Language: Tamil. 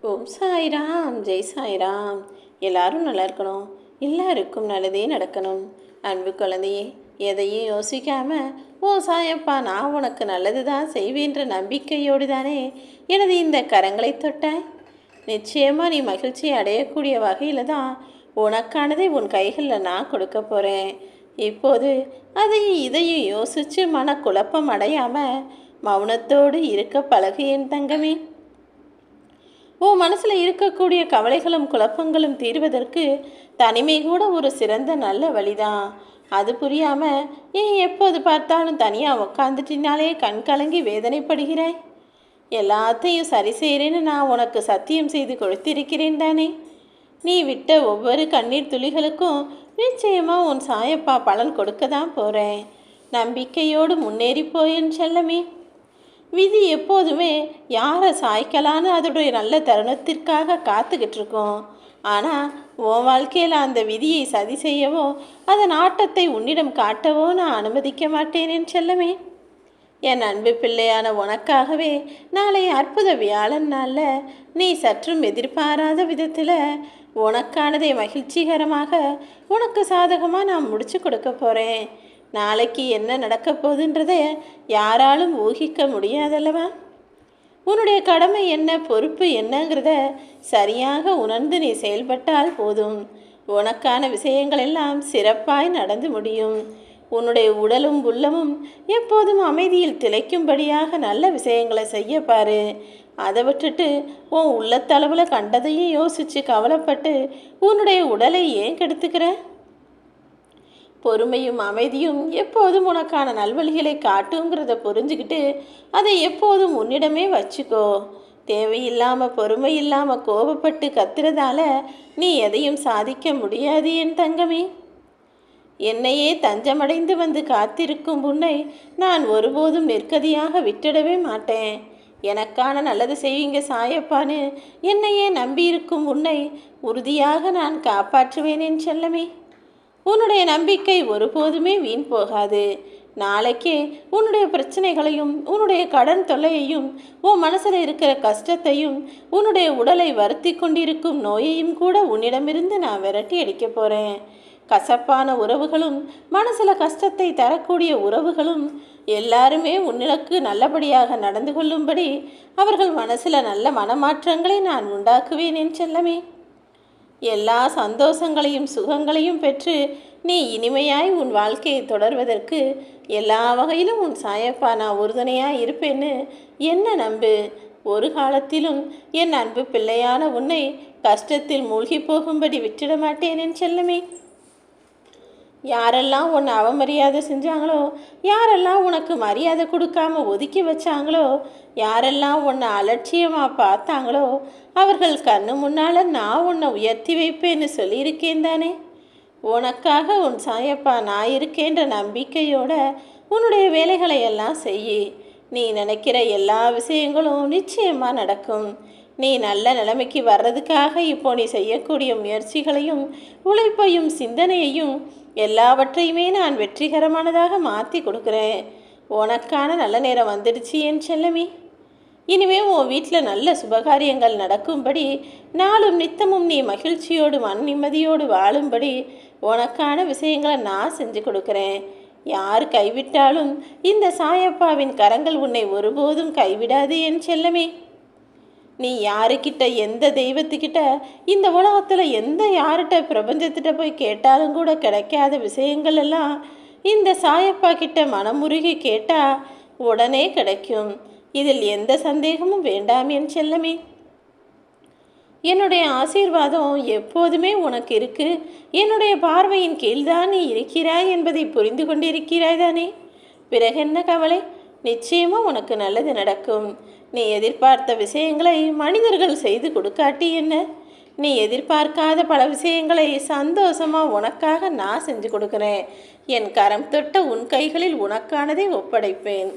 ஓம் சாய்ராம், ஜெய் சாய்ராம். எல்லாரும் நல்லா இருக்கணும், எல்லாருக்கும் நல்லதே நடக்கணும். அன்பு குழந்தையே, எதையும் யோசிக்காம ஓ சாயப்பா நான் உனக்கு நல்லது தான் செய்வேன்ற நம்பிக்கையோடு தானே எனது இந்த கரங்களை தொட்டாய். நிச்சயமாக நீ மகிழ்ச்சி அடையக்கூடிய வகையில் தான் உனக்கானதை உன் கைகளில் நான் கொடுக்க போகிறேன். இப்போது அதையும் இதையும் யோசித்து மனக்குழப்பம் அடையாமல் மௌனத்தோடு இருக்க பழகு என் தங்கமே. உன் மனசில் இருக்கக்கூடிய கவலைகளும் குழப்பங்களும் தீர்வதற்கு தனிமை கூட ஒரு சிறந்த நல்ல வழிதான். அது புரியாமல் ஏன் எப்போது பார்த்தாலும் தனியாக உக்காந்துட்டினாலே கண் கலங்கி வேதனைப்படுகிறாய்? எல்லாத்தையும் சரி செய்கிறேன்னு நான் உனக்கு சத்தியம் செய்து கொடுத்திருக்கிறேன் தானே. நீ விட்ட ஒவ்வொரு கண்ணீர் துளிகளுக்கும் நிச்சயமாக உன் சாயப்பா பலன் கொடுக்க தான் போகிறேன். நம்பிக்கையோடு முன்னேறி போயேன் செல்லமே. விதி எப்போதுமே யாரை சாய்க்கலான்னு அதோடைய நல்ல தருணத்திற்காக காத்துக்கிட்டு இருக்கோம். ஆனால் உன் வாழ்க்கையில் அந்த விதியை சதி செய்யவோ அதன் ஆட்டத்தை உன்னிடம் காட்டவோ நான் அனுமதிக்க மாட்டேனேன் செல்லமே. என் அன்பு பிள்ளையான உனக்காகவே நாளை அற்புத வியாழன் நாளில் நீ சற்றும் எதிர்பாராத விதத்தில் உனக்கானதை மகிழ்ச்சிகரமாக உனக்கு சாதகமாக நான் முடிச்சு கொடுக்க போகிறேன். நாளைக்கு என்ன நடக்க போகுதுன்றத யாராலும் ஊகிக்க முடியாதல்லவா? உன்னுடைய கடமை என்ன, பொறுப்பு என்னங்கிறத சரியாக உணர்ந்து நீ செயல்பட்டால் போதும். உனக்கான விஷயங்கள் எல்லாம் சிறப்பாய் நடந்து முடியும். உன்னுடைய உடலும் உள்ளமும் எப்போதும் அமைதியில் திளைக்கும்படியாக நல்ல விஷயங்களை செய்ய பாரு. அதை விட்டுட்டு உன் உள்ளத்தளவில் கண்டதையும் யோசித்து கவலைப்பட்டு உன்னுடைய உடலை ஏன் கெடுத்துக்கிற? பொறுமையும் அமைதியும் எப்போதும் உனக்கான நல்வழிகளை காட்டுங்கிறத புரிஞ்சுக்கிட்டு அதை எப்போதும் உன்னிடமே வச்சுக்கோ. தேவையில்லாமல் பொறுமை இல்லாமல் கோபப்பட்டு கத்துறதால நீ எதையும் சாதிக்க முடியாது என் தங்கமே. என்னையே தஞ்சமடைந்து வந்து காத்திருக்கும் உன்னை நான் ஒருபோதும் நெருக்கதியாக விட்டுடவே மாட்டேன். எனக்கான நல்லது செய்வீங்க சாயப்பான்னு என்னையே நம்பியிருக்கும் உன்னை உறுதியாக நான் காப்பாற்றுவேன் என் செல்லமே. உன்னுடைய நம்பிக்கை ஒருபோதுமே வீண் போகாது. நாளைக்கே உன்னுடைய பிரச்சனைகளையும் உன்னுடைய கடன் தொல்லையையும் உன் மனசில் இருக்கிற கஷ்டத்தையும் உன்னுடைய உடலை வருத்தி கொண்டிருக்கும் நோயையும் கூட உன்னிடமிருந்து நான் விரட்டி அடிக்க போகிறேன். கசப்பான உறவுகளும் மனசில் கஷ்டத்தை தரக்கூடிய உறவுகளும் எல்லாருமே உன்னிடக்கு நல்லபடியாக நடந்து கொள்ளும்படி அவர்கள் மனசில் நல்ல மனமாற்றங்களை நான் உண்டாக்குவேன் என் செல்லமே. எல்லா சந்தோஷங்களையும் சுகங்களையும் பெற்று நீ இனிமையாய் உன் வாழ்க்கையை தொடர்வதற்கு எல்லா வகையிலும் உன் சாயப்பா நான் உறுதுணையாக இருப்பேன்னு என்ன நம்பு. ஒரு காலத்திலும் என் அன்பு பிள்ளையான உன்னை கஷ்டத்தில் மூழ்கி போகும்படி விட்டுட மாட்டேன் என் செல்லமே. யாரெல்லாம் உன்னை அவமரியாதை செஞ்சாங்களோ, யாரெல்லாம் உனக்கு மரியாதை கொடுக்காம ஒதுக்கி வச்சாங்களோ, யாரெல்லாம் உன்னை அலட்சியமாக பார்த்தாங்களோ அவர்கள் கண்ணு முன்னால் நான் உன்னை உயர்த்தி வைப்பேன்னு சொல்லியிருக்கேன் தானே. உனக்காக உன் சாயப்பா நான் இருக்கேன்ற நம்பிக்கையோட உன்னுடைய வேலைகளை எல்லாம் செய். நீ நினைக்கிற எல்லா விஷயங்களும் நிச்சயமாக நடக்கும். நீ நல்ல நிலைமைக்கு வர்றதுக்காக இப்போ நீ செய்யக்கூடிய முயற்சிகளையும் உழைப்பையும் சிந்தனையையும் எல்லாவற்றையுமே நான் வெற்றிகரமானதாக மாற்றி கொடுக்குறேன். உனக்கான நல்ல நேரம் வந்துடுச்சு என் செல்லமே. இனிமே உன் வீட்டில் நல்ல சுபகாரியங்கள் நடக்கும்படி நாளும் நித்தமும் நீ மகிழ்ச்சியோடு மன நிம்மதியோடு வாழும்படி உனக்கான விஷயங்களை நான் செஞ்சு கொடுக்குறேன். யார் கைவிட்டாலும் இந்த சாயப்பாவின் கரங்கள் உன்னை ஒருபோதும் கைவிடாது என் செல்லமே. நீ யாருக்கிட்ட எந்த தெய்வத்துக்கிட்ட இந்த உலகத்தில் எந்த யார்கிட்ட பிரபஞ்சத்திட்ட போய் கேட்டாலும் கூட கிடைக்காத விஷயங்கள் எல்லாம் இந்த சாயப்பா கிட்ட மனமுருகி கேட்டால் உடனே கிடைக்கும். இதில் எந்த சந்தேகமும் வேண்டாம் என் செல்லமே. என்னுடைய ஆசீர்வாதம் எப்போதுமே உனக்கு இருக்கு. என்னுடைய பார்வையின் கீழ்தான் நீ இருக்கிறாய் என்பதை புரிந்து கொண்டிருக்கிறாய் தானே. பிறகு என்ன கவலை? நிச்சயமாக உனக்கு நல்லது நடக்கும். நீ எதிர்பார்த்த விஷயங்களை மனிதர்கள் செய்து கொடுக்காட்டி என்ன, நீ எதிர்பார்க்காத பல விஷயங்களை சந்தோஷமாக உனக்காக நான் செஞ்சு கொடுக்குறேன். என் கரம் தொட்ட உன் கைகளில் உனக்கானதை ஒப்படைப்பேன்.